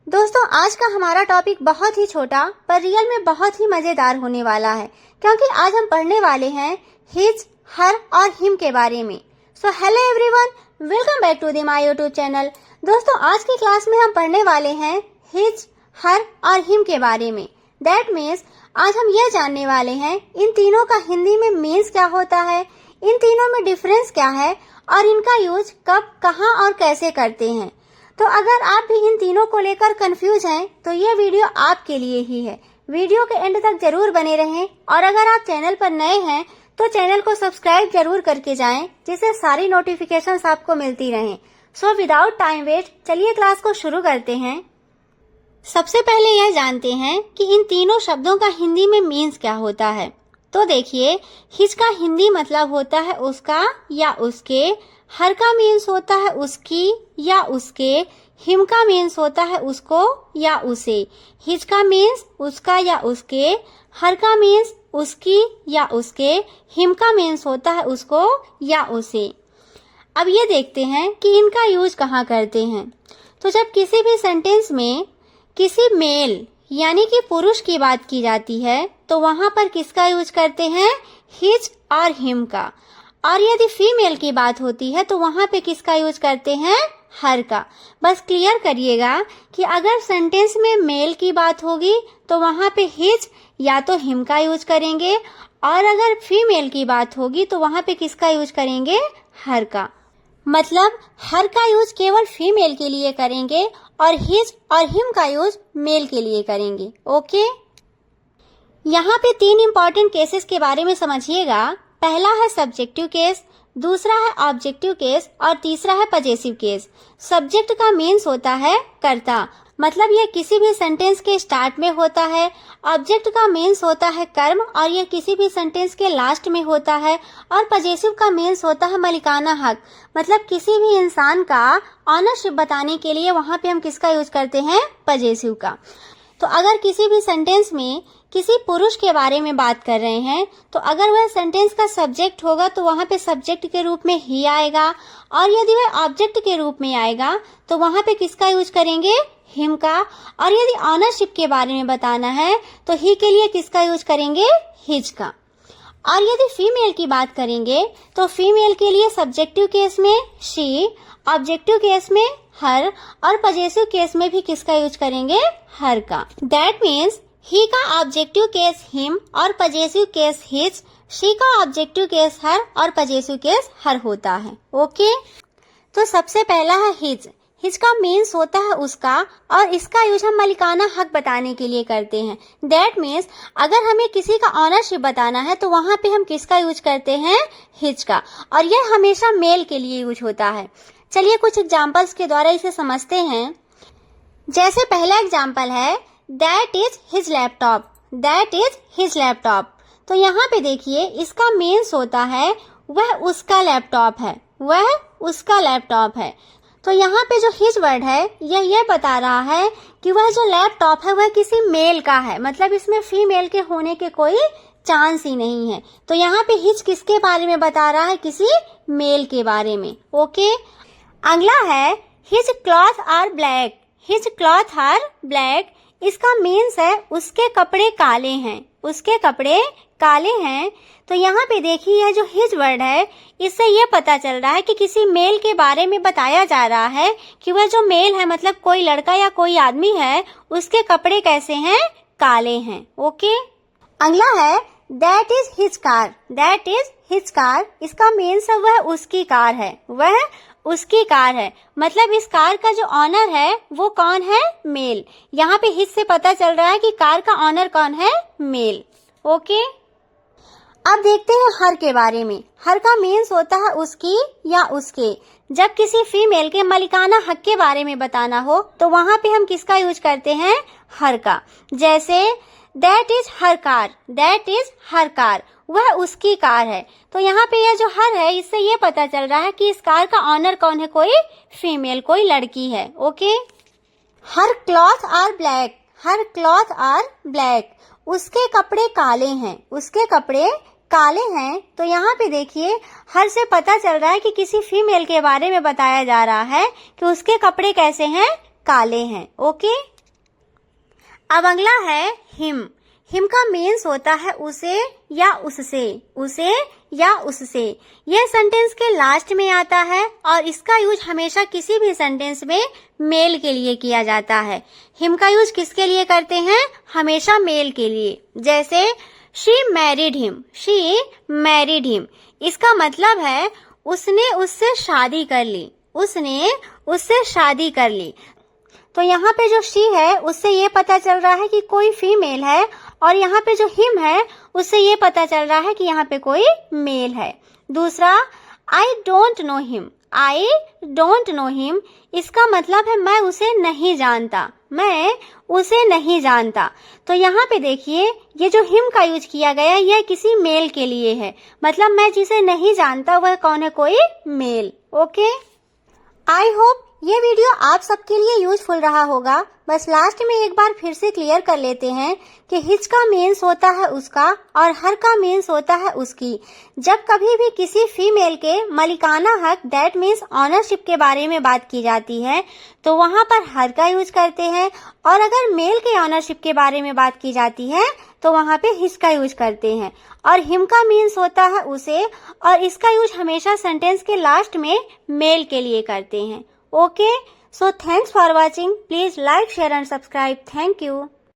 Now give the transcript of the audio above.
दोस्तों आज का हमारा टॉपिक बहुत ही छोटा पर रियल में बहुत ही मजेदार होने वाला है, क्योंकि आज हम पढ़ने वाले हैं हिज, हर और हिम के बारे में। So hello everyone, welcome back to the my YouTube channel. दोस्तों आज की क्लास में हम पढ़ने वाले हैं हिज, हर और हिम के बारे में। दैट मीन्स आज हम यह जानने वाले हैं इन तीनों का हिंदी में मीन्स क्या होता है, इन तीनों में डिफरेंस क्या है और इनका यूज कब, कहाँ और कैसे करते हैं। तो अगर आप भी इन तीनों को लेकर कंफ्यूज हैं तो ये वीडियो आपके लिए ही है। वीडियो के एंड तक जरूर बने रहें और अगर आप चैनल पर नए हैं तो चैनल को सब्सक्राइब जरूर करके जाएं, जिससे सारी नोटिफिकेशंस आपको मिलती रहें। सो विदाउट टाइम वेस्ट चलिए क्लास को शुरू करते हैं। सबसे पहले यह जानते हैं कि इन तीनों शब्दों का हिंदी में मीन्स क्या होता है। तो देखिए, हिज का हिंदी मतलब होता है उसका या उसके, हर का मीन्स होता है उसकी या उसके, हिम का मीन्स होता है उसको या उसे। हिज का मीन्स उसका या उसके, हर का मीन्स उसकी या उसके, हिम का मीन्स होता है उसको या उसे। अब ये देखते हैं कि इनका यूज कहाँ करते हैं। तो जब किसी भी सेंटेंस में किसी मेल यानी कि पुरुष की बात की जाती है तो वहां पर किसका यूज करते हैं, हिज और हिम का। और यदि फीमेल की बात होती है तो वहां पे किसका यूज करते हैं, हर का। बस क्लियर करिएगा कि अगर सेंटेंस में मेल की बात होगी तो वहां पे हिज या तो हिम का यूज करेंगे, और अगर फीमेल की बात होगी तो वहां पे किसका यूज करेंगे, हर का। मतलब हर का यूज केवल फीमेल के लिए करेंगे और हिज और हिम का यूज मेल के लिए करेंगे। ओके, यहाँ पे तीन इंपॉर्टेंट केसेस के बारे में समझिएगा। पहला है सब्जेक्टिव केस, दूसरा है ऑब्जेक्टिव केस और तीसरा है पजेसिव केस। सब्जेक्ट का मीन्स होता है कर्ता, मतलब यह किसी भी सेंटेंस के स्टार्ट में होता है। ऑब्जेक्ट का मीन्स होता है कर्म और यह किसी भी सेंटेंस के लास्ट में होता है। और पजेसिव का मीन्स होता है मालिकाना हक, मतलब किसी भी इंसान का ऑनरशिप बताने के लिए वहां पे हम किसका यूज करते हैं, पजेसिव का। तो अगर किसी भी सेंटेंस में किसी पुरुष के बारे में बात कर रहे हैं तो अगर वह सेंटेंस का सब्जेक्ट होगा तो वहां पे सब्जेक्ट के रूप में ही आएगा, और यदि वह ऑब्जेक्ट के रूप में आएगा तो वहां पे किसका यूज करेंगे, हिम का। और यदि ऑनरशिप के बारे में बताना है तो ही के लिए किसका यूज करेंगे, हिज का। और यदि फीमेल की बात करेंगे तो फीमेल के लिए सब्जेक्टिव केस में शी, ऑब्जेक्टिव केस में हर और पजेसिव केस में भी किसका यूज करेंगे, हर का। दैट मीन्स ही का ऑब्जेक्टिव केस हिम और पजेसिव केस हिज, शी का ऑब्जेक्टिव केस हर और पजेसिव केस हर होता है। ओके, तो सबसे पहला है हिज। हिज का मीन्स होता है उसका और इसका यूज हम मालिकाना हक बताने के लिए करते हैं। दैट मीन्स अगर हमें किसी का ऑनरशिप बताना है तो वहां पे हम किसका यूज करते हैं, हिज का, और यह हमेशा मेल के लिए यूज होता है। चलिए कुछ एग्जाम्पल्स के द्वारा इसे समझते हैं। जैसे पहला एग्जाम्पल है that is his laptop, that is his laptop. तो यहाँ पे देखिए इसका मीन्स होता है वह उसका लैपटॉप है, वह उसका लैपटॉप है। तो यहाँ पे जो हिज वर्ड है यह बता रहा है कि वह जो लैपटॉप है वह किसी मेल का है, मतलब इसमें फीमेल के होने के कोई चांस ही नहीं है। तो यहाँ पे हिज किसके बारे में बता रहा है, किसी मेल के बारे में। ओके, अगला है his cloth are black, his cloth are black. इसका मीन्स है उसके कपड़े काले हैं, उसके कपड़े काले हैं। तो यहाँ पे देखिए यह जो हिज वर्ड है इससे ये पता चल रहा है कि किसी मेल के बारे में बताया जा रहा है कि वह जो मेल है, मतलब कोई लड़का या कोई आदमी है, उसके कपड़े कैसे हैं, काले हैं। ओके, अगला है that is his car, that is his car. इसका मीन्स है वह उसकी कार है, वह उसकी कार है, मतलब इस कार का जो ऑनर है वो कौन है, मेल। यहाँ पे हिज से पता चल रहा है कि कार का ऑनर कौन है, मेल। ओके, अब देखते हैं हर के बारे में। हर का मीन्स होता है उसकी या उसके। जब किसी फीमेल के मालिकाना हक के बारे में बताना हो तो वहां पे हम किसका यूज करते हैं, हर का। जैसे that is her car, that is her car, वह उसकी कार है। तो यहाँ पे यह जो हर है इससे ये पता चल रहा है कि इस कार का ऑनर कौन है, कोई फीमेल, कोई लड़की है। Okay, her cloth are black, her cloth are black. उसके कपड़े काले हैं, उसके कपड़े काले हैं। तो यहाँ पे देखिए हर से पता चल रहा है कि किसी फीमेल के बारे में बताया जा रहा है कि उसके कपड़े कैसे हैं, काले हैं। ओके, अब अगला है हिम। हिम का मीन्स होता है उसे या उससे, उसे या उससे। यह सेंटेंस के लास्ट में आता है और इसका यूज हमेशा किसी भी सेंटेंस में मेल के लिए किया जाता है। हिम का यूज किसके लिए करते हैं? हमेशा मेल के लिए। जैसे she married him, she married him. इसका मतलब है उसने उससे शादी कर ली, उसने उससे शादी कर ली। तो यहाँ पे जो शी है उससे ये पता चल रहा है कि कोई फीमेल है, और यहाँ पे जो हिम है उससे ये पता चल रहा है कि यहाँ पे कोई मेल है। दूसरा, I don't know him, I don't know him. इसका मतलब है मैं उसे नहीं जानता, मैं उसे नहीं जानता। तो यहाँ पे देखिए ये जो हिम का यूज किया गया यह किसी मेल के लिए है, मतलब मैं जिसे नहीं जानता वह कौन है? कोई मेल। ओके, आई होप ये वीडियो आप सबके लिए यूजफुल रहा होगा। बस लास्ट में एक बार फिर से क्लियर कर लेते हैं कि हिज का मीन्स होता है उसका और हर का मीन्स होता है उसकी। जब कभी भी किसी फीमेल के मलिकाना हक दैट मीन्स ऑनरशिप के बारे में बात की जाती है तो वहाँ पर हर का यूज करते हैं, और अगर मेल के ऑनरशिप के बारे में बात की जाती है तो वहाँ पे हिज का यूज करते हैं। और हिम का मीन्स होता है उसे, और इसका यूज हमेशा सेंटेंस के लास्ट में मेल के लिए करते हैं। Okay, so thanks for watching. Please like, share and subscribe. Thank you.